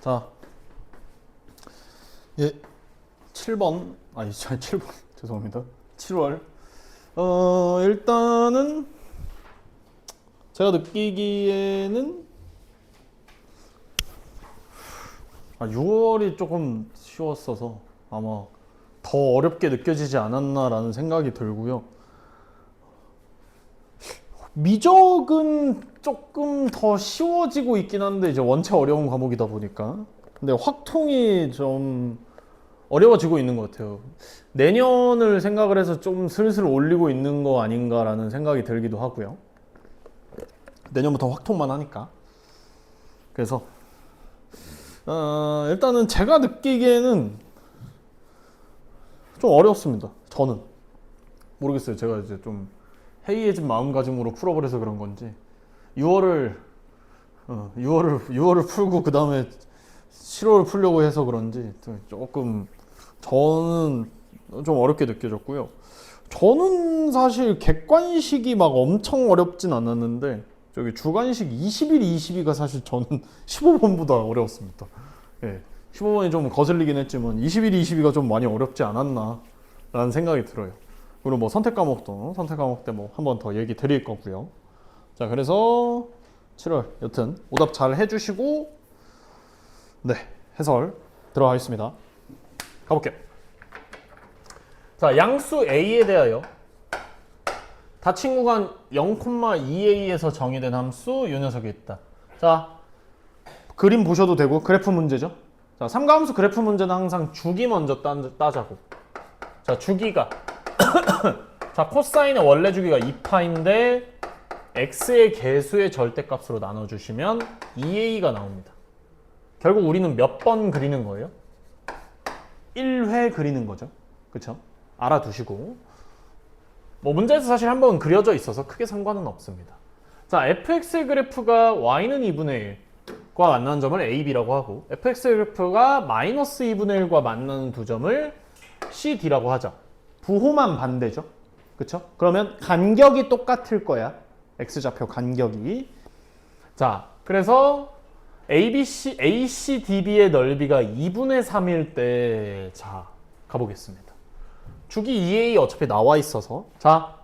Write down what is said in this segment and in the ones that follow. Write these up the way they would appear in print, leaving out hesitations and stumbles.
자, 예, 7번, 아니, 7번, 죄송합니다. 7월. 일단은, 제가 느끼기에는, 6월이 조금 쉬웠어서 아마 더 어렵게 느껴지지 않았나라는 생각이 들고요. 미적은 조금 더 쉬워지고 있긴 한데, 이제 원체 어려운 과목이다 보니까. 근데 확통이 좀 어려워지고 있는 것 같아요. 내년을 생각을 해서 좀 슬슬 올리고 있는 거 아닌가라는 생각이 들기도 하고요. 내년부터 확통만 하니까. 그래서 일단은 제가 느끼기에는 좀 어렵습니다. 저는 모르겠어요. 제가 이제 좀 해이해진 마음가짐으로 풀어버려서 그런 건지 6월을 풀고 그 다음에 7월 풀려고 해서 그런지 조금 저는 좀 어렵게 느껴졌고요. 저는 사실 객관식이 막 엄청 어렵진 않았는데 저기 주관식 21, 22가 사실 저는 15번보다 어려웠습니다. 예, 15번이 좀 거슬리긴 했지만 21, 22가 좀 많이 어렵지 않았나 라는 생각이 들어요. 그리고 뭐 선택 과목 때 뭐 한 번 더 얘기 드릴 거고요. 자, 그래서 7월 여튼 오답 잘 해주시고 네, 해설 들어가겠습니다. 가볼게요. 자, 양수 A에 대하여 닫힌 구간 0,2a에서 정의된 함수 이 녀석이 있다. 자, 그림 보셔도 되고 그래프 문제죠. 자, 삼가함수 그래프 문제는 항상 주기 먼저 따자고. 자, 주기가 자, 코사인의 원래 주기가 2파인데 x의 개수의 절대값으로 나눠주시면 2a가 나옵니다. 결국 우리는 몇 번 그리는 거예요? 1회 그리는 거죠. 그쵸? 알아두시고. 뭐 문제에서 사실 한번 그려져 있어서 크게 상관은 없습니다. 자, fx의 그래프가 y는 2분의 1과 만나는 점을 ab라고 하고 fx의 그래프가 마이너스 2분의 1과 만나는 두 점을 cd라고 하자. 부호만 반대죠. 그쵸? 그러면 간격이 똑같을 거야. x좌표 간격이. 자, 그래서 ACDB의 넓이가 2분의 3일 때, 자, 가보겠습니다. 주기 2a 어차피 나와 있어서, 자,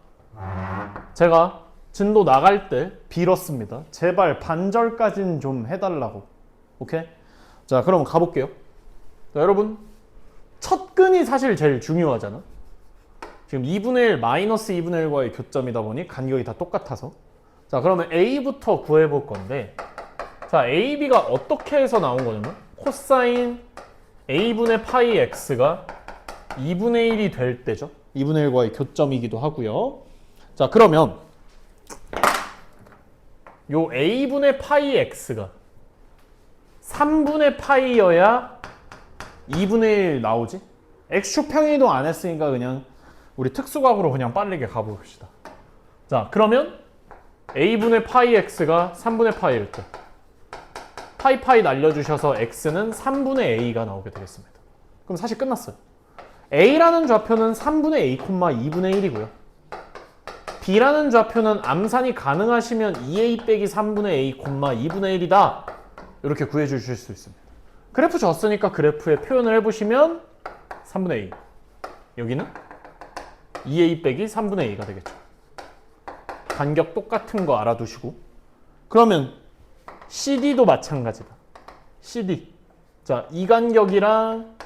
제가 진도 나갈 때 빌었습니다. 제발 반절까지는 좀 해달라고. 오케이? 자, 그럼 가볼게요. 자, 여러분, 첫 근이 사실 제일 중요하잖아. 지금 2분의 1, 마이너스 2분의 1과의 교점이다 보니 간격이 다 똑같아서. 자, 그러면 a부터 구해볼 건데, 자, AB가 어떻게 해서 나온 거냐면 코사인 A분의 파이 X가 2분의 1이 될 때죠. 2분의 1과의 교점이기도 하고요. 자, 그러면 요 A분의 파이 X가 3분의 파이여야 2분의 1 나오지? X축 평행이동 안 했으니까 그냥 우리 특수각으로 그냥 빠르게 가봅시다. 자, 그러면 A분의 파이 X가 3분의 파이일 때 파이 날려주셔서 x는 3분의 a가 나오게 되겠습니다. 그럼 사실 끝났어요. a라는 좌표는 3분의 a, 2분의 1이고요. b라는 좌표는 암산이 가능하시면 2a 빼기 3분의 a, 2분의 1이다. 이렇게 구해주실 수 있습니다. 그래프 줬으니까 그래프에 표현을 해보시면 3분의 a. 여기는 2a 빼기 3분의 a가 되겠죠. 간격 똑같은 거 알아두시고. 그러면 CD도 마찬가지다. CD. 자, 이 간격이랑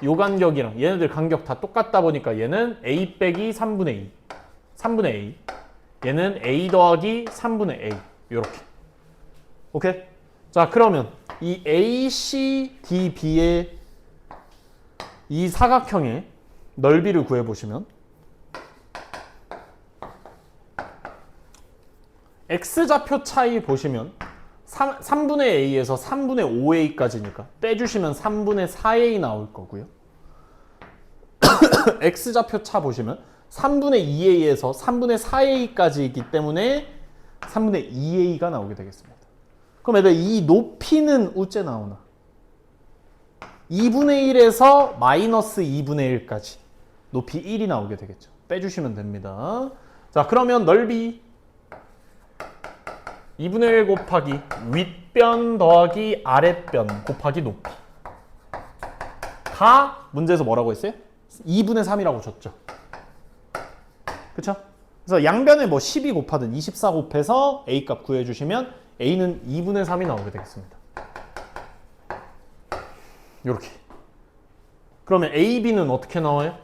요 간격이랑 얘네들 간격 다 똑같다 보니까 얘는 A 빼기 3분의 2. 3분의 A. 얘는 A 더하기 3분의 A. 요렇게. 오케이? 자, 그러면 이 ACDB의 이 사각형의 넓이를 구해보시면 X좌표 차이 보시면 3분의 A에서 3분의 5A까지니까 빼주시면 3분의 4A 나올 거고요. X좌표 차 보시면 3분의 2A에서 3분의 4A까지이기 때문에 3분의 2A가 나오게 되겠습니다. 그럼 얘들 이 높이는 어째 나오나? 2분의 1에서 마이너스 2분의 1까지 높이 1이 나오게 되겠죠. 빼주시면 됩니다. 자, 그러면 넓이 2분의 1 곱하기 윗변 더하기 아랫변 곱하기 높이. 가 문제에서 뭐라고 했어요? 2분의 3이라고 줬죠. 그쵸? 그래서 양변에 뭐 12 곱하든 24 곱해서 a 값 구해주시면 a는 2분의 3이 나오게 되겠습니다. 이렇게. 그러면 a, b는 어떻게 나와요?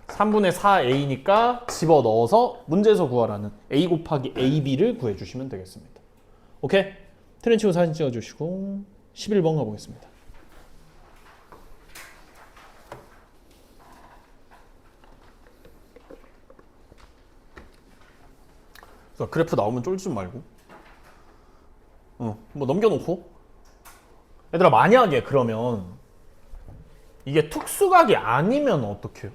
3분의 4a니까 집어넣어서 문제에서 구하라는 a 곱하기 ab를 구해주시면 되겠습니다. 오케이? 트렌치고 사진 찍어주시고 11번 가보겠습니다. 그래프 나오면 쫄지 좀 말고 뭐 넘겨놓고. 얘들아, 만약에 그러면 이게 특수각이 아니면 어떡해요?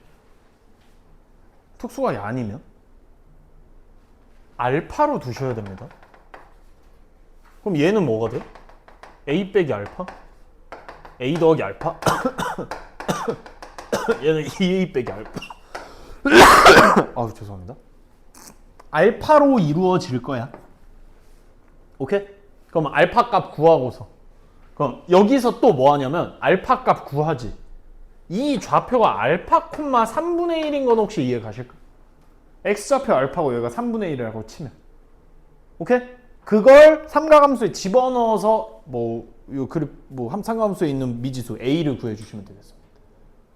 특수각이 아니면 알파로 두셔야 됩니다. 그럼 얘는 뭐가 돼? a 빼기 알파? a 더하기 알파? 얘는 2a 빼기 알파. 아우, 죄송합니다. 알파로 이루어질 거야. 오케이? 그럼 알파 값 구하고서, 그럼 여기서 또 뭐 하냐면 알파 값 구하지. 이 좌표가 알파 콤마 3분의 1인 건 혹시 이해 가실까? x좌표 알파고 여기가 3분의 1이라고 치면, 오케이? 그걸 삼각함수에 집어넣어서 뭐 삼각함수에 있는 미지수 a를 구해주시면 되겠습니다.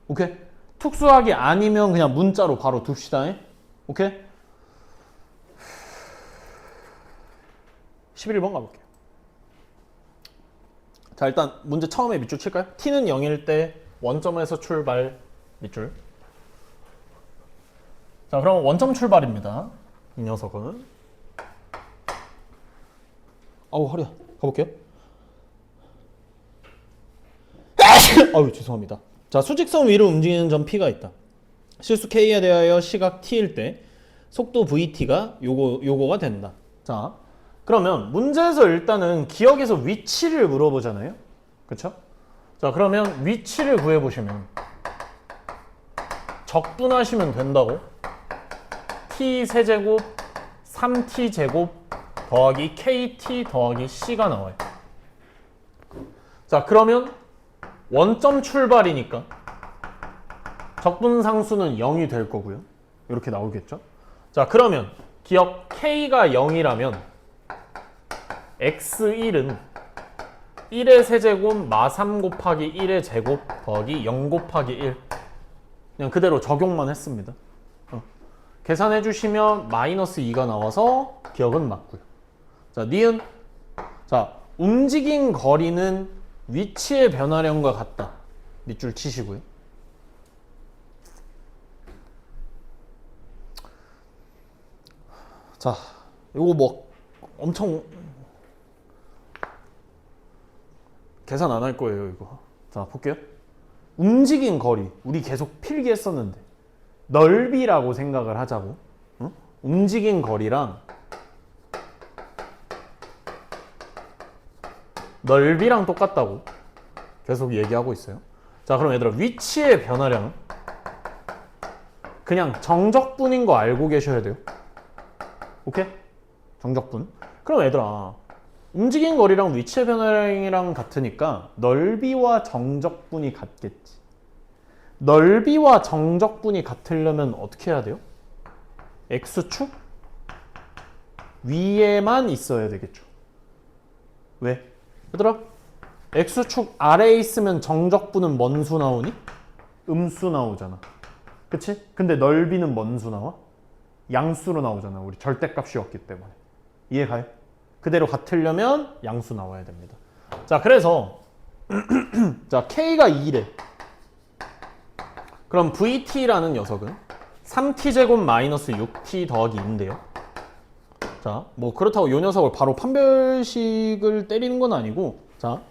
오케이? 특수하게 아니면 그냥 문자로 바로 둡시다. 오케이? 11번 가볼게요. 자, 일단 문제 처음에 밑줄 칠까요? t는 0일 때 원점에서 출발 밑줄. 자, 그럼 원점 출발입니다. 이 녀석은. 아우, 허리야. 가볼게요. 아유, 죄송합니다. 자, 수직선 위로 움직이는 점 P가 있다. 실수 K에 대하여 시각 T일 때 속도 VT가 요거가 된다. 자, 그러면 문제에서 일단은 기억에서 위치를 물어보잖아요. 그쵸? 자, 그러면 위치를 구해보시면 적분하시면 된다고. t 세제곱 3t 제곱 더하기 kt 더하기 c가 나와요. 자, 그러면 원점 출발이니까 적분상수는 0이 될 거고요. 이렇게 나오겠죠? 자, 그러면 기억 k가 0이라면 x1은 1의 세제곱 마3 곱하기 1의 제곱 더하기 0 곱하기 1. 그냥 그대로 적용만 했습니다. 계산해 주시면 마이너스 2가 나와서 기억은 맞고요. 자, 니은. 자, 움직인 거리는 위치의 변화량과 같다. 밑줄 치시고요. 자, 요거 뭐 엄청 계산 안 할 거예요, 이거. 자, 볼게요. 움직인 거리, 우리 계속 필기했었는데 넓이라고 생각을 하자고. 응? 움직인 거리랑 넓이랑 똑같다고 계속 얘기하고 있어요. 자, 그럼 얘들아, 위치의 변화량은 그냥 정적분인 거 알고 계셔야 돼요. 오케이? 정적분. 그럼 얘들아, 움직인 거리랑 위치의 변화량이랑 같으니까 넓이와 정적분이 같겠지. 넓이와 정적분이 같으려면 어떻게 해야 돼요? x축 위에만 있어야 되겠죠. 왜? 얘들아, x축 아래에 있으면 정적분은 뭔 수 나오니? 음수 나오잖아. 그치? 근데 넓이는 뭔 수 나와? 양수로 나오잖아. 우리 절대값이었기 때문에. 이해가요? 그대로 같으려면 양수 나와야 됩니다. 자, 그래서 자, k가 2래. 그럼 vt라는 녀석은 3t제곱 마이너스 6t 더하기 2인데요. 자, 뭐 그렇다고 이 녀석을 바로 판별식을 때리는 건 아니고, 자,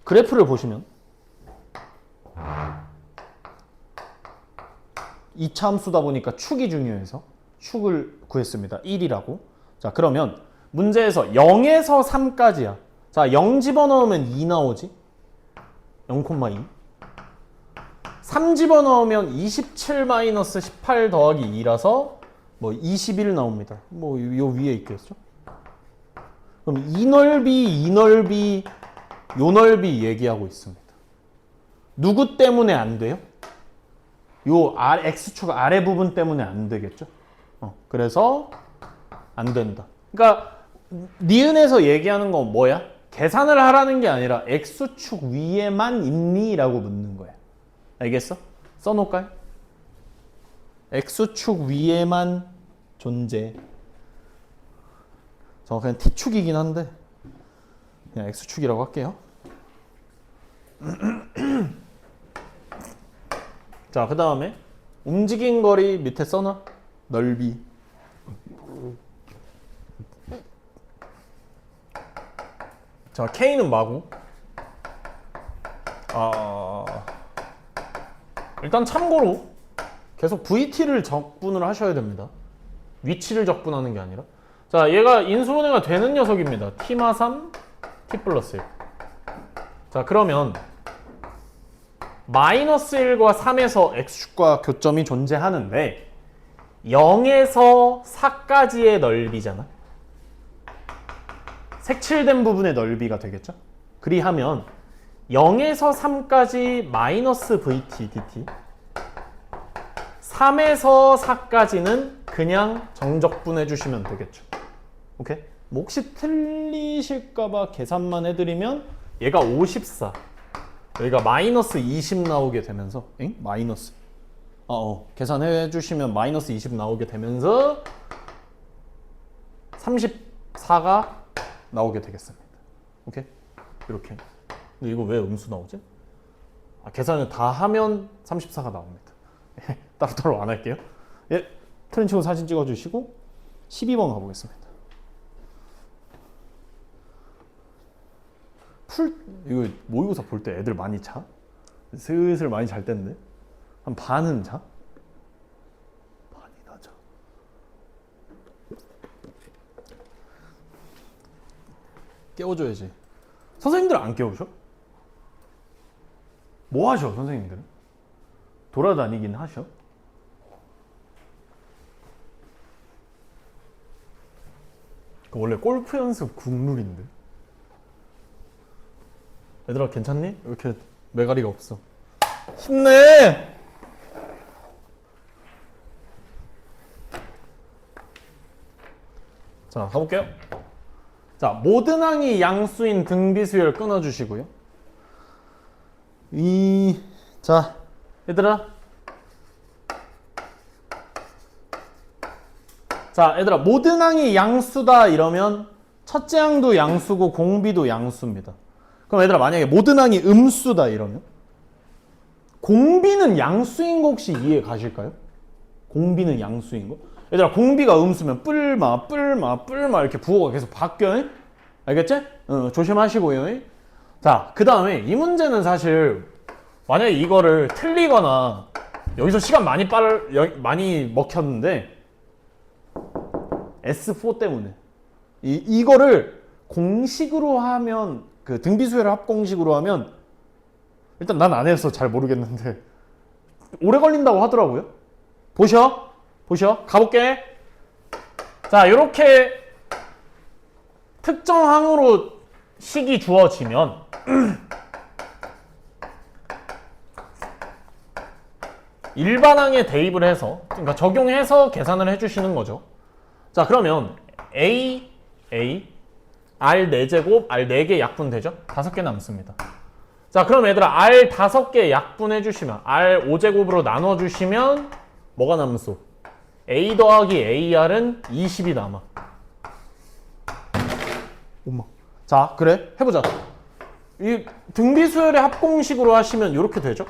그래프를 보시면 2차 함수다 보니까 축이 중요해서 축을 구했습니다. 1이라고. 자, 그러면 문제에서 0에서 3까지야. 자, 0 집어넣으면 2 나오지? 0,2. 3 집어넣으면 27 마이너스 18 더하기 2라서 뭐 21 나옵니다. 뭐 요 위에 있겠죠? 그럼 이 넓이, 이 넓이, 요 넓이 얘기하고 있습니다. 누구 때문에 안 돼요? 요 X축 아래 부분 때문에 안 되겠죠? 그래서 안 된다. 그러니까 니은에서 얘기하는 건 뭐야? 계산을 하라는 게 아니라 X축 위에만 있니? 라고 묻는 거야. 알겠어? 써놓을까요? X축 위에만 존재. 저 그냥 T축이긴 한데 그냥 X축이라고 할게요. 자, 그 다음에 움직인 거리 밑에 써놔. 넓이. 자, K는 마구. 일단 참고로 계속 VT를 적분을 하셔야 됩니다. 위치를 적분하는 게 아니라. 자, 얘가 인수분해가 되는 녀석입니다. T마 3, T 플러스 1. 자, 그러면 마이너스 1과 3에서 X축과 교점이 존재하는데 0에서 4까지의 넓이잖아. 색칠된 부분의 넓이가 되겠죠? 그리하면 0에서 3까지 마이너스 VT, DT 3에서 4까지는 그냥 정적분 해주시면 되겠죠. 오케이? 뭐 혹시 틀리실까봐 계산만 해드리면 얘가 54 여기가 마이너스 20 나오게 되면서 마이너스 계산해 주시면 마이너스 20 나오게 되면서 34가 나오게 되겠습니다. 오케이? 이렇게. 근데 이거 왜 음수 나오지? 계산을 다 하면 34가 나옵니다. 따로따로 안 할게요. 예, 트렌 치고 사진 찍어주시고 12번 가보겠습니다. 이거 모의고사 볼 때 애들 많이 자? 슬슬 많이 잘 때인데? 한 반은 자? 반이나 자. 깨워줘야지. 선생님들 안 깨우셔? 뭐 하셔, 선생님들은? 돌아다니긴 하셔? 원래 골프 연습 국룰인데. 얘들아 괜찮니? 왜 이렇게 매가리가 없어? 힘내! 자, 가볼게요. 자, 모든 항이 양수인 등비수열 끊어주시고요. 자, 얘들아. 자, 얘들아, 모든 항이 양수다 이러면 첫째 항도 양수고 공비도 양수입니다. 그럼 얘들아, 만약에 모든 항이 음수다 이러면 공비는 양수인 거 혹시 이해 가실까요? 공비는 양수인 거? 얘들아, 공비가 음수면 뿔마 이렇게 부호가 계속 바뀌어. 알겠지? 조심하시고요. 자, 그 다음에 이 문제는 사실 만약에 이거를 틀리거나 여기서 시간 많이 먹혔는데 S4 때문에 이거를 공식으로 하면 그 등비수열 합공식으로 하면 일단 난 안 해서 잘 모르겠는데 오래 걸린다고 하더라고요. 보셔 가볼게. 자, 요렇게 특정 항으로 식이 주어지면 일반항에 대입을 해서 그러니까 적용해서 계산을 해주시는 거죠. 자, 그러면 A, R 4제곱, R 4개 약분 되죠? 5개 남습니다. 자, 그럼 얘들아 R 5개 약분해 주시면 R 5제곱으로 나눠주시면 뭐가 남소? A 더하기 AR은 20이 남아. 엄마. 자, 그래 해보자. 이 등비수열의 합공식으로 하시면 이렇게 되죠?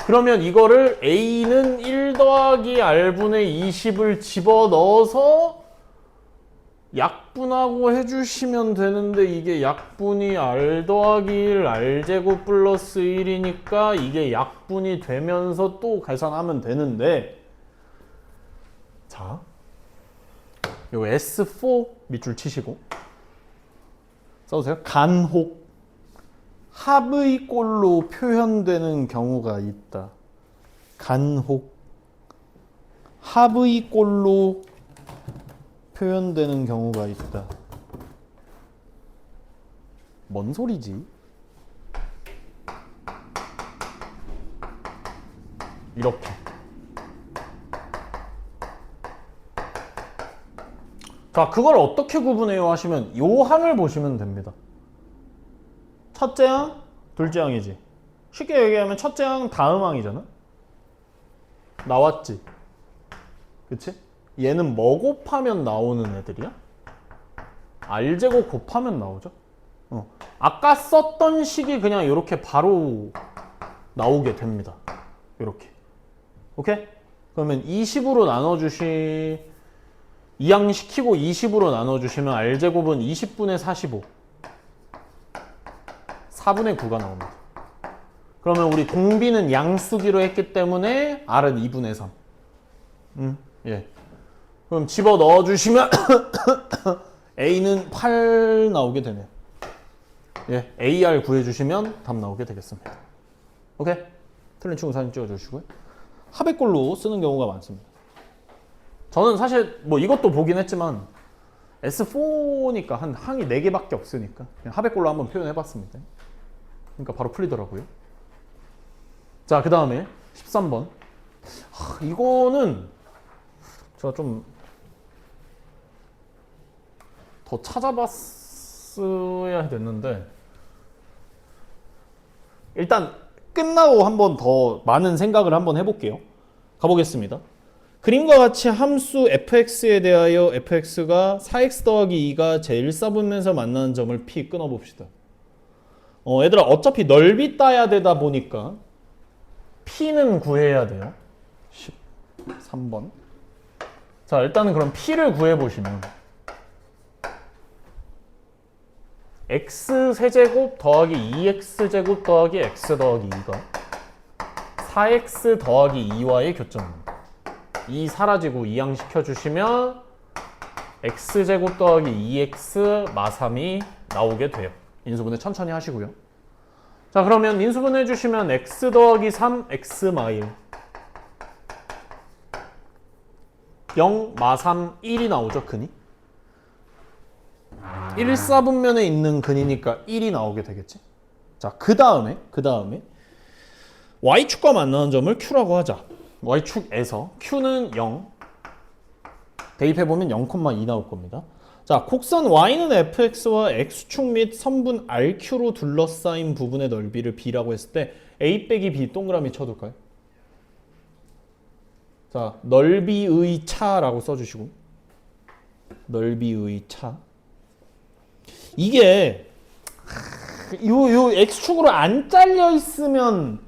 그러면 이거를 A는 1 더하기 R분의 20을 집어넣어서 약분하고 해주시면 되는데 이게 약분이 R 더하기 1 R제곱 플러스 1이니까 이게 약분이 되면서 또 계산하면 되는데 자, 요 S4 밑줄 치시고 써보세요. 간혹 합의 꼴로 표현되는 경우가 있다. 간혹 합의 꼴로 표현되는 경우가 있다. 뭔 소리지? 이렇게. 자, 그걸 어떻게 구분해요 하시면 요 항을 보시면 됩니다. 첫째 항, 둘째 항이지. 쉽게 얘기하면 첫째 항 다음 항이잖아. 나왔지? 그치? 얘는 뭐 곱하면 나오는 애들이야? R제곱 곱하면 나오죠? 아까 썼던 식이 그냥 이렇게 바로 나오게 됩니다. 이렇게. 오케이? 그러면 20으로 나눠주시 2항 시키고 20으로 나눠주시면 R제곱은 20분의 45 4분의 9가 나옵니다. 그러면 우리 공비는 양수기로 했기 때문에 R은 2분의 3 예. 그럼 집어 넣어주시면 A는 8 나오게 되네요. 예, AR 구해주시면 답 나오게 되겠습니다. 오케이? 틀린 친구 사진 찍어주시고요. 합의꼴로 쓰는 경우가 많습니다. 저는 사실 뭐 이것도 보긴 했지만 S4니까 한 항이 4개밖에 없으니까 그냥 합의꼴로 한번 표현해봤습니다. 그러니까 바로 풀리더라고요. 자, 그 다음에 13번. 이거는 제가 좀 더 찾아봤어야 됐는데 일단 끝나고 한번 더 많은 생각을 한번 해볼게요. 가보겠습니다. 그림과 같이 함수 fx에 대하여 fx가 4x 더하기 2가 제1사분면서 만나는 점을 P 끊어봅시다. 얘들아 어차피 넓이 따야 되다 보니까 P는 구해야 돼요. 13번. 자, 일단은 그럼 P를 구해보시면 x세제곱 더하기 2x제곱 더하기 x 더하기 2가 4x 더하기 2와의 교점입니다. 2 사라지고 2항 시켜주시면 x제곱 더하기 2x 마3이 나오게 돼요. 인수분해 천천히 하시고요. 자, 그러면 인수분해 해주시면 x 더하기 3 x 마 1 0 마3 1이 나오죠. 근이 1사분면에 있는 근이니까 1이 나오게 되겠지. 자, 그 다음에 y축과 만나는 점을 q라고 하자. y축에서 q는 0 대입해보면 0,2 나올 겁니다. 자, 곡선 y는 fx와 x축 및 선분 rq로 둘러싸인 부분의 넓이를 b라고 했을 때 a 빼기 b 동그라미 쳐둘까요? 자, 넓이의 차라고 써주시고 넓이의 차. 이게 요 x축으로 안 잘려 있으면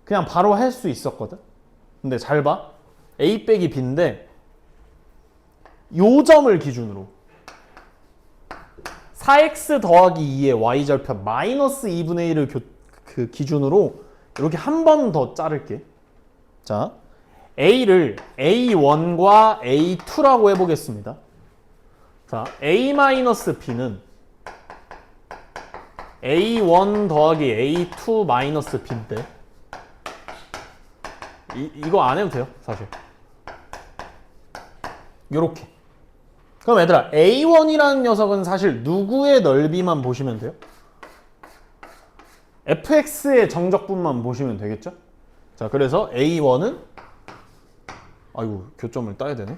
그냥 바로 할 수 있었거든. 근데 잘 봐. a 빼기 b인데 요 점을 기준으로 4x 더하기 2의 y절편 마이너스 2분의 1을 그 기준으로 이렇게 한 번 더 자를게. 자, a를 a1과 a2라고 해보겠습니다. 자, a-b는 a1 더하기 a2 마이너스 b인데 이거 안 해도 돼요, 사실. 요렇게. 그럼 얘들아, a1이라는 녀석은 사실 누구의 넓이만 보시면 돼요? fx의 정적분만 보시면 되겠죠? 자, 그래서 a1은 아이고, 교점을 따야 되네.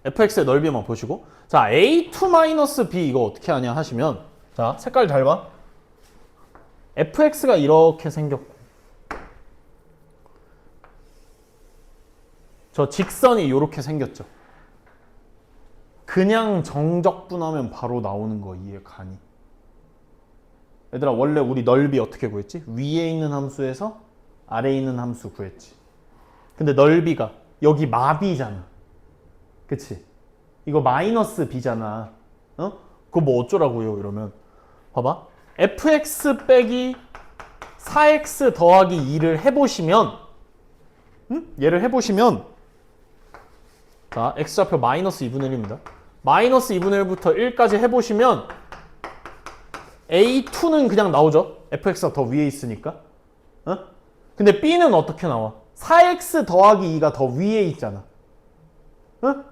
fx의 넓이만 보시고, 자, a2-b 이거 어떻게 하냐 하시면, 자, 색깔 잘 봐. fx가 이렇게 생겼고 저 직선이 이렇게 생겼죠. 그냥 정적분하면 바로 나오는 거 이해 가니? 얘들아, 원래 우리 넓이 어떻게 구했지? 위에 있는 함수에서 아래에 있는 함수 구했지. 근데 넓이가 여기 마비잖아. 그치? 이거 마이너스 b잖아. 그거 뭐 어쩌라고요? 이러면 봐봐. fx 빼기 4x 더하기 2를 해보시면 얘를 해보시면 자, x좌표 마이너스 2분의 1입니다. 마이너스 2분의 1부터 1까지 해보시면 a2는 그냥 나오죠. fx가 더 위에 있으니까. 근데 b는 어떻게 나와? 4x 더하기 2가 더 위에 있잖아. 응?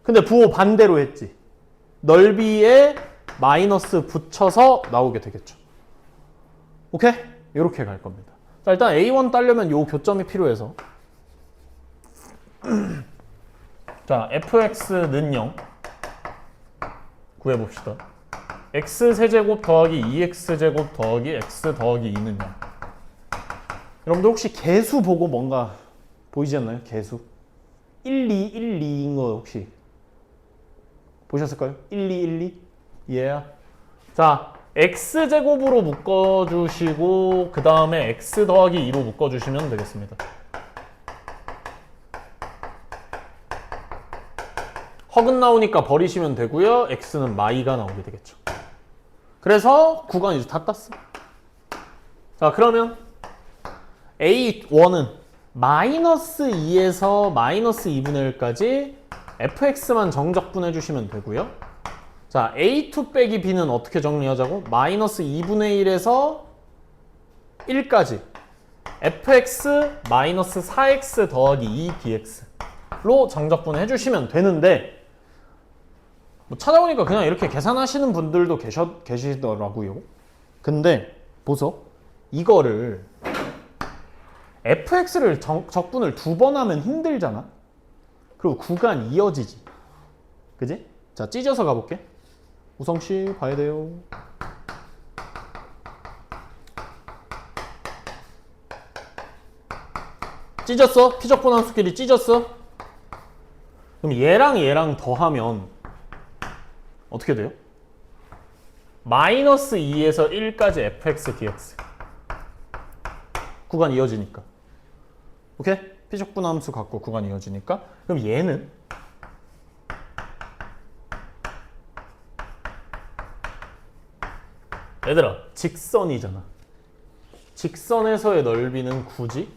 근데 부호 반대로 했지. 넓이에 마이너스 붙여서 나오게 되겠죠. 오케이? 이렇게 갈 겁니다. 자, 일단 A1 따려면 요 교점이 필요해서 자, fx는 0 구해봅시다. x세제곱 더하기 2x제곱 더하기 x 더하기 2는 0. 여러분들 혹시 개수 보고 뭔가 보이지 않나요? 개수 1, 2, 1, 2인 거 혹시 보셨을까요? 1, 2, 1, 2? 예. 자, x제곱으로 묶어주시고 그 다음에 x 더하기 2로 묶어주시면 되겠습니다. 허근 나오니까 버리시면 되고요. x는 마이가 나오게 되겠죠. 그래서 구간 이제 다 땄어. 자, 그러면 A1은 마이너스 2에서 마이너스 2분의 1까지 fx만 정적분 해주시면 되고요. 자, A2 빼기 B는 어떻게 정리하자고? 마이너스 2분의 1에서 1까지 fx 마이너스 4x 더하기 2dx로 정적분 해주시면 되는데 뭐 찾아보니까 그냥 이렇게 계산하시는 분들도 계시더라고요. 근데 보소. 이거를 fx를 적분을 2번 하면 힘들잖아. 그리고 구간 이어지지. 그지? 자, 찢어서 가볼게. 우성씨 봐야 돼요. 찢었어? 피적분 함수끼리 찢었어? 그럼 얘랑 더하면 어떻게 돼요? 마이너스 2에서 1까지 fx dx. 구간 이어지니까. 오케이? 피적분 함수 갖고 구간 이어지니까. 그럼 얘는 얘들아, 직선이잖아. 직선에서의 넓이는 굳이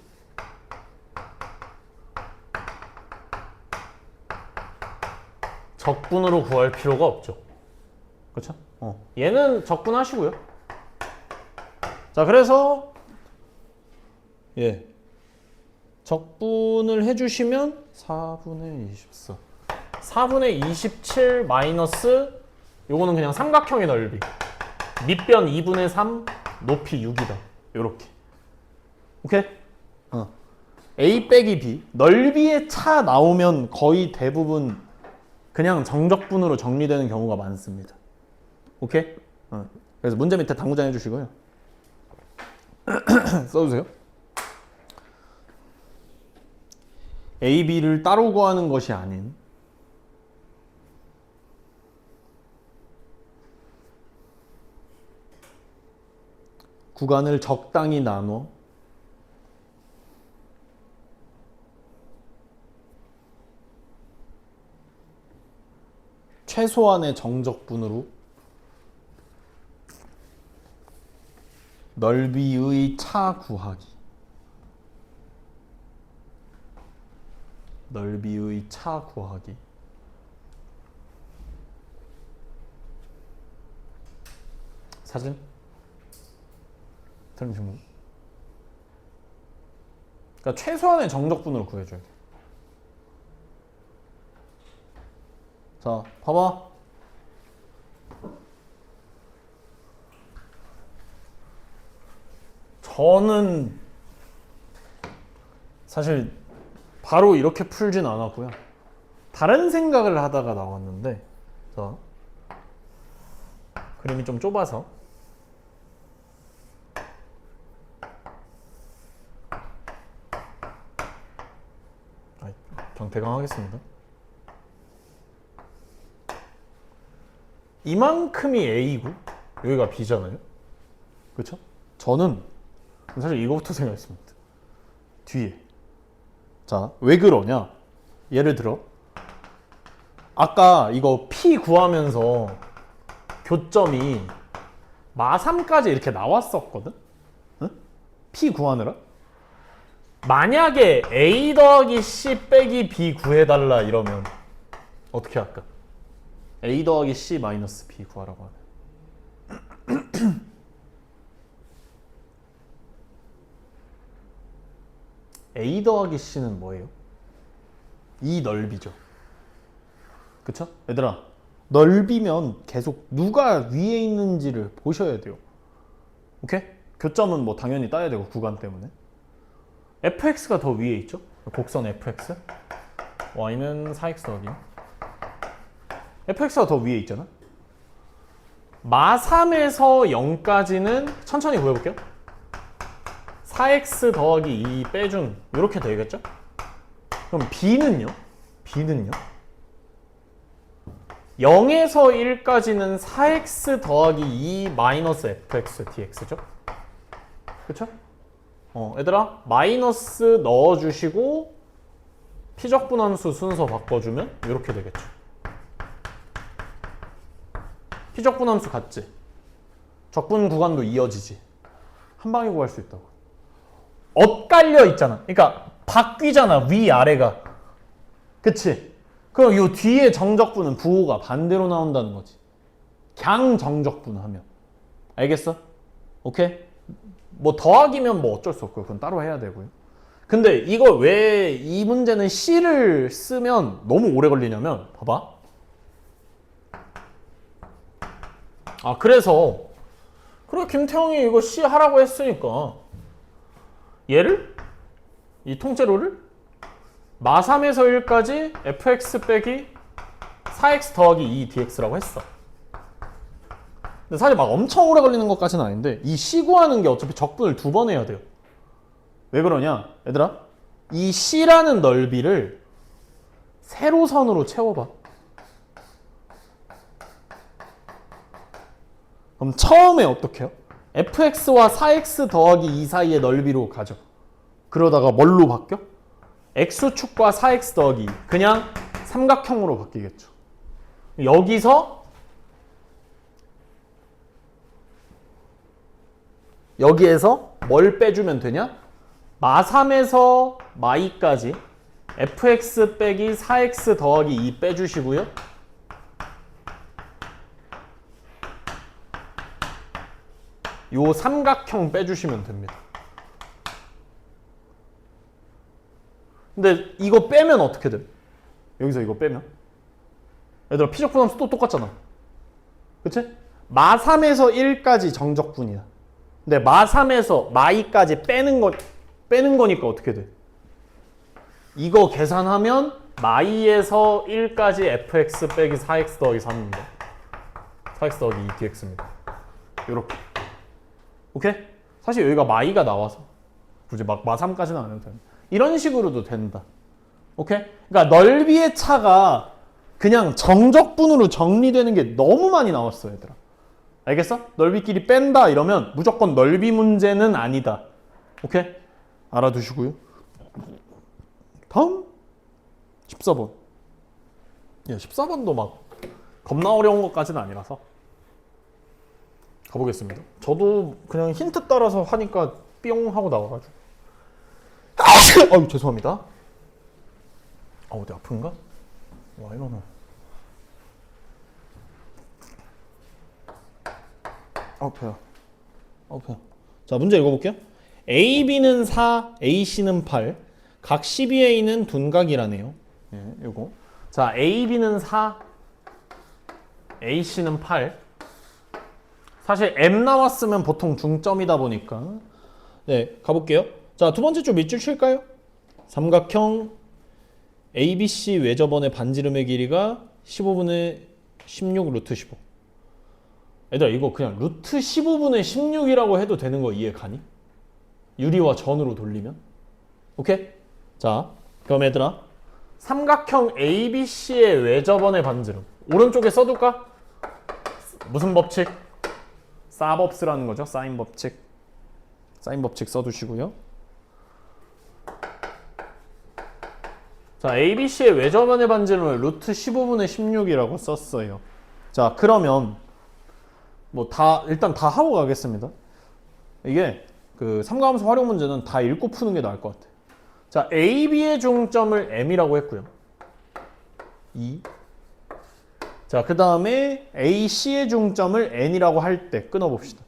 적분으로 구할 필요가 없죠. 그렇죠? 얘는 적분하시고요. 자, 그래서 예, 적분을 해주시면 4분의 24 4분의 27 마이너스 요거는 그냥 삼각형의 넓이 밑변 2분의 3 높이 6이다. 요렇게. 오케이? A 빼기 B 넓이의 차 나오면 거의 대부분 그냥 정적분으로 정리되는 경우가 많습니다. 오케이? 그래서 문제 밑에 당구장 해주시고요. 써주세요. A, B를 따로 구하는 것이 아닌 구간을 적당히 나눠 최소한의 정적분으로 넓이의 차 구하기. 넓이의 차 구하기. 사진? 틀림 질문. 그러니까 최소한의 정적분으로 구해줘야 돼. 자, 봐봐. 저는 사실 바로 이렇게 풀진 않았고요. 다른 생각을 하다가 나왔는데, 자, 그림이 좀 좁아서 그냥 대강 하겠습니다. 이만큼이 A고 여기가 B잖아요. 그렇죠? 저는 사실 이거부터 생각했습니다. 뒤에. 자, 왜 그러냐? 예를 들어 아까 이거 P 구하면서 교점이 마3까지 이렇게 나왔었거든? 응? P 구하느라? 만약에 A 더하기 C 빼기 B 구해달라 이러면 어떻게 할까? A 더하기 C 마이너스 B 구하라고 하네. A 더하기 C는 뭐예요? 이 넓이죠. 그쵸? 얘들아, 넓이면 계속 누가 위에 있는지를 보셔야 돼요. 오케이? 교점은 뭐 당연히 따야 되고 구간 때문에. fx가 더 위에 있죠? 곡선 fx. y는 4x 더하기. fx가 더 위에 있잖아? 마3에서 0까지는 천천히 구해볼게요. 4x 더하기 2 빼준 이렇게 되겠죠? 그럼 b는요? b는요? 0에서 1까지는 4x 더하기 2 마이너스 fx dx죠? 그쵸? 얘들아 마이너스 넣어주시고 피적분함수 순서 바꿔주면 이렇게 되겠죠. 피적분함수 같지? 적분 구간도 이어지지. 한 방에 구할 수 있다고. 엇갈려 있잖아. 그러니까 바뀌잖아. 위아래가. 그치? 그럼 이 뒤에 정적분은 부호가 반대로 나온다는 거지. 강 정적분 하면. 알겠어? 오케이? 뭐 더하기면 뭐 어쩔 수 없고요. 그건 따로 해야 되고요. 근데 이거 왜 이 문제는 C를 쓰면 너무 오래 걸리냐면 봐봐. 아 그래서 그래 김태형이 이거 C 하라고 했으니까 얘를 이 통째로를 마3에서 1까지 fx 빼기 4x 더하기 2 dx라고 했어. 근데 사실 막 엄청 오래 걸리는 것까지는 아닌데 이 C 구하는 게 어차피 적분을 2번 해야 돼요. 왜 그러냐? 얘들아 이 C라는 넓이를 세로선으로 채워봐. 그럼 처음에 어떻게 해요? fx와 4x 더하기 2 사이의 넓이로 가죠. 그러다가 뭘로 바뀌어? x축과 4x 더하기 2. 그냥 삼각형으로 바뀌겠죠. 여기에서 뭘 빼주면 되냐? 마3에서 마2까지 fx 빼기 4x 더하기 2 빼주시고요. 요 삼각형 빼주시면 됩니다. 근데 이거 빼면 어떻게 돼? 여기서 이거 빼면? 얘들아 피적분함수 또 똑같잖아. 그치? 마3에서 1까지 정적분이야. 근데 마3에서 마2까지 빼는 거니까 어떻게 돼? 이거 계산하면 마2에서 1까지 fx 빼기 4x 더하기 3입니다. 4x 더하기 2 dx입니다. 요렇게. 오케이? 사실 여기가 마2가 나와서 굳이 막 마3까지는 안 해도 됩니다. 이런 식으로도 된다. 오케이? 그러니까 넓이의 차가 그냥 정적분으로 정리되는 게 너무 많이 나왔어, 얘들아. 알겠어? 넓이끼리 뺀다 이러면 무조건 넓이 문제는 아니다. 오케이? 알아두시고요. 다음 14번. 야, 14번도 막 겁나 어려운 것까지는 아니라서 가보겠습니다. 저도 그냥 힌트 따라서 하니까 뿅 하고 나와가지고 아유 죄송합니다. 어디 아픈가? 와 이러나. 아파요. 아파요. 자 문제 읽어볼게요. A, B는 4, A, C는 8. 각 12A는 둔각이라네요. 예, 요거. 자 A, B는 4, A, C는 8. 사실 M 나왔으면 보통 중점이다 보니까 네 가볼게요. 자 두 번째 줄 밑줄 칠까요? 삼각형 ABC 외접원의 반지름의 길이가 15분의 16 루트 15. 얘들아 이거 그냥 루트 15분의 16이라고 해도 되는 거 이해 가니? 유리와 전으로 돌리면? 오케이? 자 그럼 얘들아 삼각형 ABC의 외접원의 반지름 오른쪽에 써둘까? 무슨 법칙? 사법스라는 거죠. 사인 법칙. 사인 법칙 써두시고요. 자, ABC의 외접원의 반지름을 루트 15분의 16이라고 썼어요. 자, 그러면 뭐 일단 다 하고 가겠습니다. 이게 그 삼가함수 활용 문제는 다 읽고 푸는 게 나을 것 같아. 자, AB의 중점을 M이라고 했고요. 2. 자, 그 다음에 AC의 중점을 N이라고 할 때 끊어봅시다.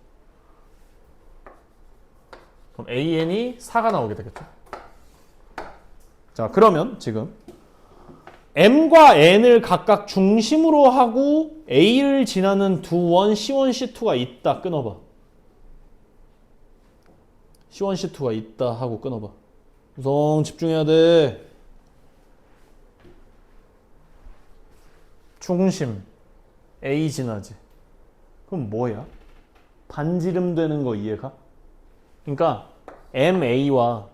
그럼 AN이 4가 나오게 되겠죠. 자, 그러면 지금 M과 N을 각각 중심으로 하고 A를 지나는 두 원 C1, C2가 있다. 끊어봐. C1, C2가 있다 하고 끊어봐. 우선 집중해야 돼. 중심 A 지나지. 그럼 뭐야? 반지름 되는 거 이해가? 그러니까 MA와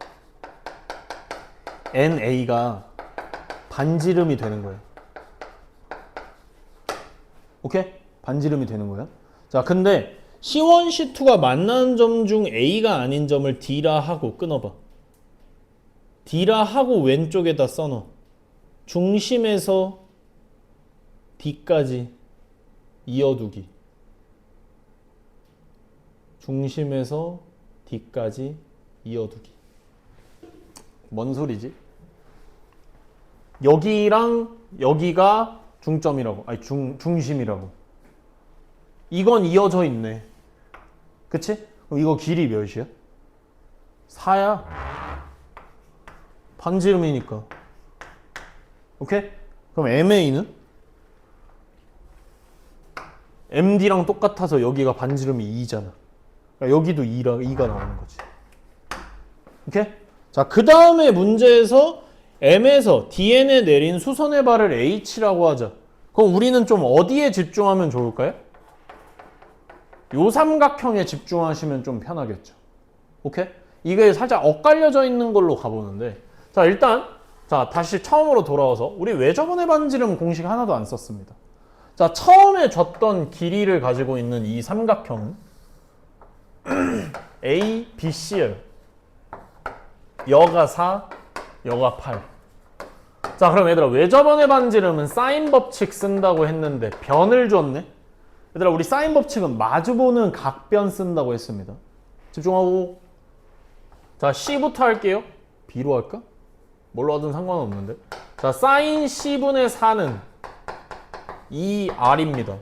NA가 반지름이 되는 거예요. 오케이? 반지름이 되는 거야. 자, 근데 C1, C2가 만나는 점 중 A가 아닌 점을 D라 하고 끊어봐. D라 하고 왼쪽에다 써넣어. 중심에서 D까지 이어두기. 중심에서 D까지 이어두기. 뭔 소리지? 여기랑 여기가 중점이라고. 아니 중심이라고. 이건 이어져 있네. 그치? 그럼 이거 길이 몇이야? 4야. 반지름이니까. 오케이? 그럼 MA는? MD랑 똑같아서 여기가 반지름이 2잖아. 그러니까 여기도 2가 나오는 거지. 오케이? 자, 그 다음에 문제에서 M에서 DN에 내린 수선의 발을 H라고 하자. 그럼 우리는 좀 어디에 집중하면 좋을까요? 요 삼각형에 집중하시면 좀 편하겠죠. 오케이? 이게 살짝 엇갈려져 있는 걸로 가보는데, 자, 일단 자, 다시 처음으로 돌아와서 우리 왜 저번에 반지름 공식 하나도 안 썼습니다. 자, 처음에 줬던 길이를 가지고 있는 이 삼각형은 A, B, C예요. 여가 4, 여가 8. 자, 그럼 얘들아, 왜 저번에 반지름은 사인 법칙 쓴다고 했는데 변을 줬네? 얘들아, 우리 사인 법칙은 마주보는 각변 쓴다고 했습니다. 집중하고. 자, C부터 할게요. B로 할까? 뭘로 하든 상관없는데. 자, 사인 C분의 4는 2R입니다.